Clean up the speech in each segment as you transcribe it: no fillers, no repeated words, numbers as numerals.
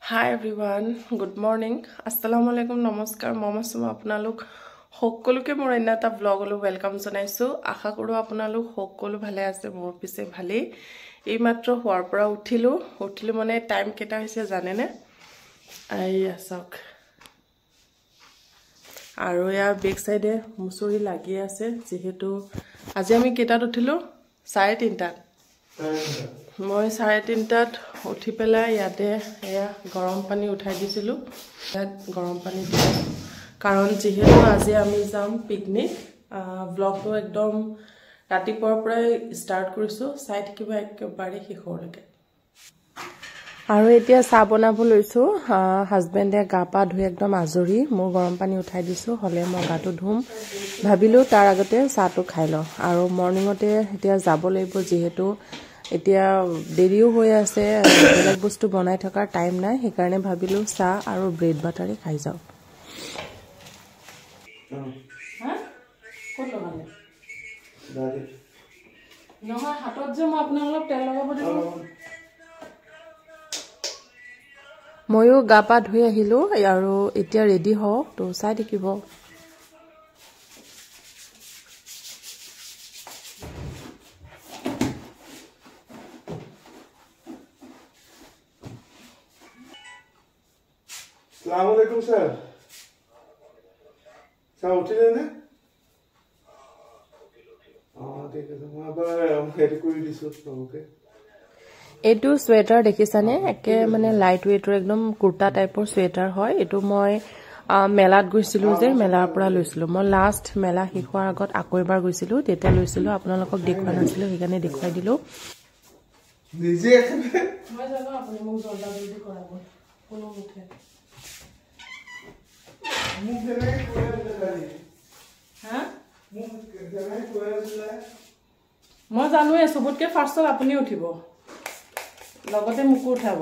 Hi everyone, good morning. Assalamu alaikum, namaskar. Mama suma apnalok hokkoluke mor enna ta vlog olu welcome janaisu. Asha koru apnalok hokkolu bhale ase mor pise bhale. Ei matro hoar pora uthilu mane time keta hoise jane ne? Ai asok. Aru ya back side e musuri lagi ase jehetu aji ami keta uthilu 3:30 ta. মই 3:30 টাত উঠি পেলাই ইয়াতে এয়া গৰম পানী উঠাই দিছিলো ইয়াত গৰম পানী দিলো কাৰণ যেহেতু আজি আমি যাম পিকনিক ব্লগটো একদম ৰাতিপুৱাৰ পৰাই ষ্টাৰ্ট কৰিছো চাই থাকিবা একেবাৰে শেষলৈকে আৰু এতিয়া চাহ বনাব লৈছো হাজবেণ্ডে গা পা ধুই একদম আজৰি মই গৰম পানী উঠাই দিছো হলে মই গাটো ধুম ভাবিলো তাৰ আগতে চাহটো খাই লওঁ আৰু মৰ্নিংতে এতিয়া যাব লাগিব যেহেতু এতিয়া দেৰিও হৈ আছে বেলেগ বস্তু বনাই থকাৰ টাইম নাই সেইকাৰণে ভাবিলো চাহ আৰু ব্ৰেড বাটাৰে খাই যাও হা কোন লগালে দাদি নহয় হাতত যে মই আপোনাক অলপ তেল লগাব দিব ময়ো গা পা ধুই আহিলো আৰু এতিয়া ৰেডি হও তো চাই দেখিব अस्सलाम वालेकुम सर सर उठिले ने ठीक আছে মই আবার হেড কৰি দিছো ওকে এটু সোয়েটাৰ দেখিছানে একে মানে লাইট ওয়েটৰ একদম কুৰ্তা টাইপৰ সোয়েটাৰ হয় এটু মই মেলাত গৈছিলো যে মেলাৰ পৰা লৈছিলো মই লাষ্ট মেলা হিখোৱাৰ আগত আকৌ এবাৰ গৈছিলো তেতিয়া লৈছিলো আপোনালোকক দেখুৱা নাছিলো সেইকাৰণে দেখুৱাই দিলো নিজে মই জানো আপুনি মোক জলদি কৰাব কোনো মুঠে মুখ দেনে কোয়ালি হ্যাঁ মুখ দেনে কোয়ালি মই জানোৱে সবতকে ফাৰ্ষ্টত আপুনি উঠিব লগতে মুকু উঠাব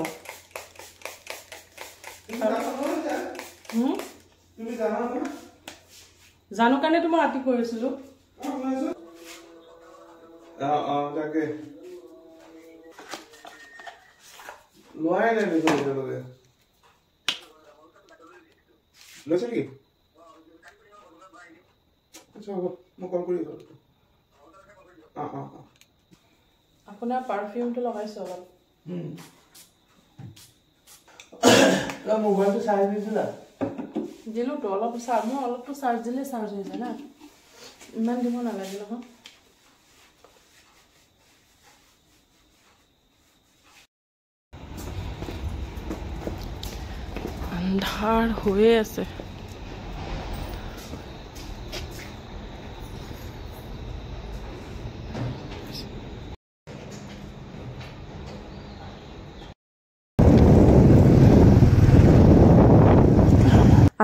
তুমি জানা না জানো কাৰণে তুমি ৰাতি কৰিছিলো তাকে লোৱাই নাই লগে লৈছে নেকি আচ্ছা হ'ব মই কল কৰি আপোনাৰ পাৰফিউমটো লগাইছো অলপ মোবাইলটো চাৰ্জ দিছিলা দিলো তো অলপ চাৰ্জ মই অলপটো চাৰ্জ দিলে চাৰ্জ হৈ যায় না ইমান দিব নালাগে নহয় আন্ধাৰ হৈ আছে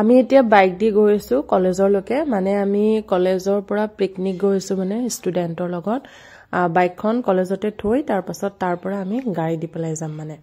আমি এতিয়া বাইক দি গৈছো কলেজৰলৈকে মানে আমি কলেজৰ পৰা পিকনিক গৈছো মানে ষ্টুডেন্টৰ লগত বাইকখন কলেজতে থৈ তাৰ পাছত তাৰ পৰা আমি গাড়ী দি পেলাই যাম মানে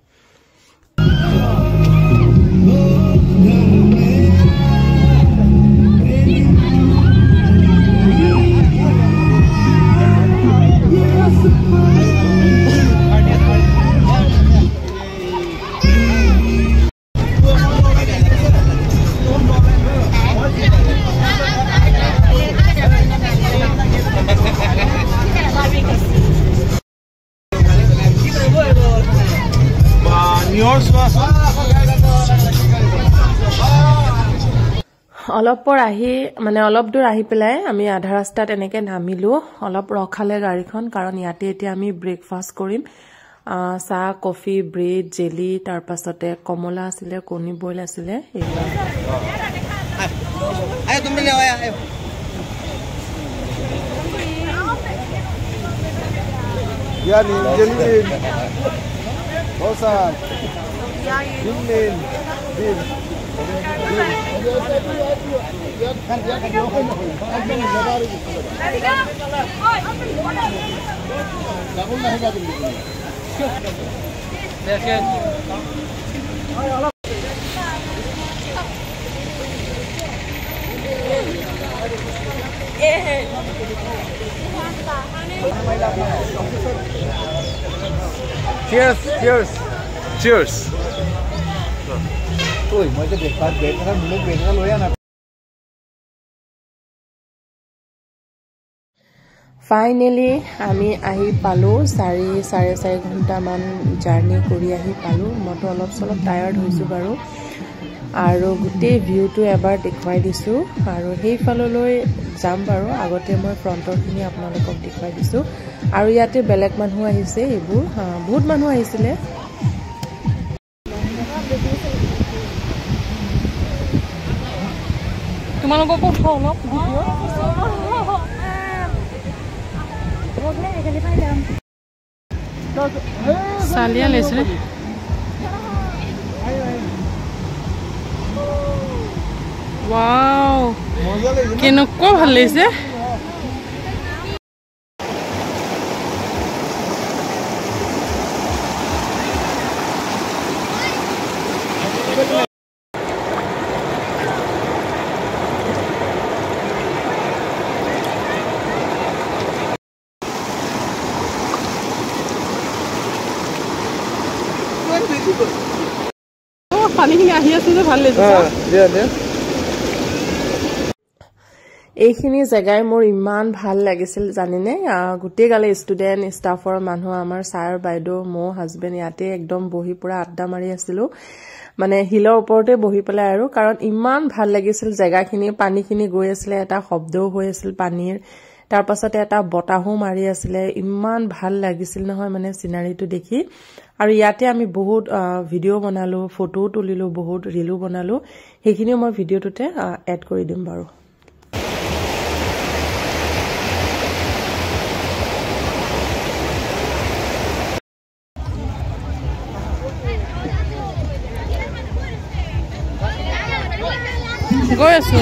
অলপ পৰ আহি মানে অলপ দূৰ আহি পেলাই আমি আধা ৰাস্তাত এনেকে নামিলো অলপ ৰখালে গাড়ীখন কাৰণ ইয়াতে এতিয়া আমি ব্ৰেকফাষ্ট কৰিম চাহ কফি ব্ৰেড জেলি তাৰ পাছতে কমলা আছিল কণী বইল আছিল আয় তুমি ले आया आयो yani gelin Hasan Bilin Bil Cheers, cheers. Cheers. ঐ মই যে দেখবাত বেটা মুলে বেটা লয়া না ফাইনেলি আমি আহি পালো 4.5 ঘণ্টামান জাৰ্নি কৰি আহি পালো মইতো অলপ চলপ টায়াৰ্ড হৈছো বাৰু আৰু গোটেই ভিউটো এবাৰ দেখুৱাই দিছো আৰু সেইফাললৈ যাম বাৰু আগতে মই ফ্ৰণ্টৰখিনি আপোনালোকক দেখুৱাই দিছো আৰু ইয়াতে বেলেগ মানুহ আহিছে এইবোৰ বহুত মানুহ আহিছিলে তোমালোকক উঠাও অলপ सालिया ले से वाओ केनको ভাল লাগিছে পানীখিনি আহি আছে যে ভাল লাগিছে এইখিনি জায়গায় মোৰ ইমান ভাল লাগিছিল জানিনে গোটেই গালে ষ্টুডেন্ট ষ্টাফৰ মানুহ আমাৰ ছাৰ বাইদেউ মো হাজবেণ্ড ইয়াতে একদম বহি পুৰা আড্ডা মাৰি আছিল মানে হিলৰ ওপৰতে বহি পেলাই আৰু কাৰণ ইমান ভাল লাগিছিল জায়গাখিনি পানীখিনি গৈ আছিল এটা শব্দও হৈ আছিল পানীৰ তাৰ পাছতে এটা বতাহো মাৰি আছিল ইমান ভাল লাগিছিল নহয় মানে সিনাৰীটো দেখি আৰু ইয়াতে আমি বহুত ভিডিও বনালো ফটো তুলিলো বহুত ৰিলও বনালো সেইখিনিও মই ভিডিওটোতে এড কৰি দিম বাৰু গৈ আছো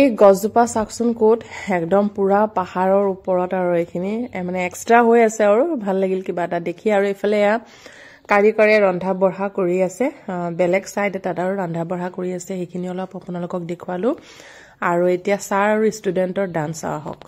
এই গছজোপা চাকচোন কোট একদম পুৰা পাহাৰৰ ওপৰত আৰু এইখিনি মানে এক্সট্ৰা হৈ আছে আৰু ভাল লাগিল কিবা এটা দেখি আৰু ইফালে কাৰিকৰে ৰন্ধা বঢ়া কৰি আছে বেলেগ সাইড এটা আৰু ৰন্ধা বঢ়া কৰি আছে সেইখিনি অলপ আপোনালোকক দেখুৱালো আৰু এতিয়া ছাৰ আৰু ষ্টুডেন্টৰ ডান্স আহক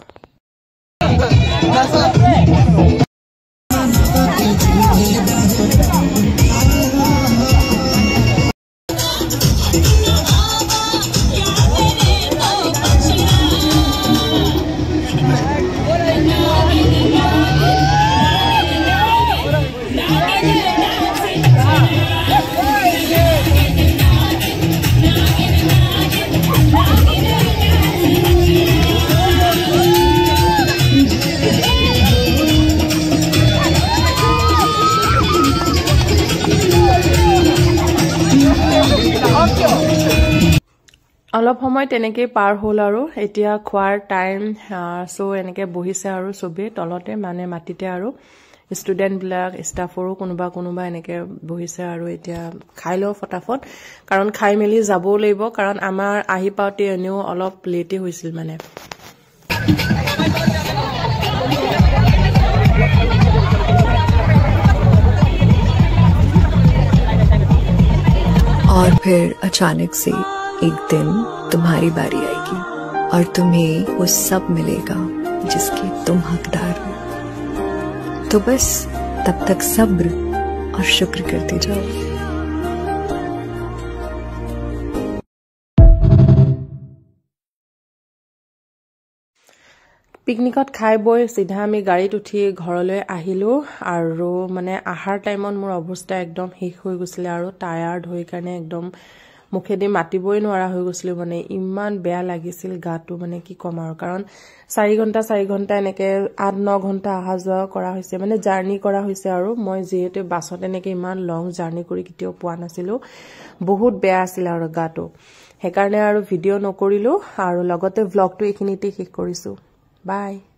অলপ সময় তেনেকৈ পাৰ হ'ল আৰু এতিয়া খোৱাৰ টাইম সো এনেকৈ বহিছে আৰু সবে তলতে মানে মাটিতে আৰু ষ্টুডেন্ট বিলাক ষ্টাফৰো কোনোবা এনেকৈ বহিছে আৰু এতিয়া খাই লও ফটাফট কাৰণ খাই মেলি যাব লাগিব কাৰণ আমাৰ আহি পাওতে এনেও অলপ লেটে হৈছিল মানে और फिर अचानक से एक दिन तुम्हारी बारी आएगी और तुम्हें वो सब मिलेगा जिसके तुम हकदार हो तो बस तब तक सब्र और शुक्र करते जाओ পিকনিকত খাই বই সিধা আমি গাড়ীত উঠি ঘৰলৈ আহিলো আৰু মানে আহাৰ টাইমত মোৰ অৱস্থা একদম শেষ হৈ গৈছিল আৰু টায়াৰ্ড হৈ কাৰণে একদম মুখেদি মাতিবই নোৱাৰা হৈ গৈছিল মানে ইমান বেয়া লাগিছিল গাটো মানে কি কম আৰু কাৰণ 4 ঘণ্টা এনেকে 8-9 ঘণ্টা আহা যোৱা কৰা হৈছে মানে জাৰ্নি কৰা হৈছে আৰু মই যেহেতু বাছত এনেকে ইমান লং জাৰ্নি কৰি কিতেও পোৱা নাছিলো বহুত বেয়া আছিল আৰু গাটো সেইকাৰণে আৰু ভিডিও নকৰিলো আৰু লগতে ভ্লগটো এইখিনিতে শেষ কৰিছো Bye.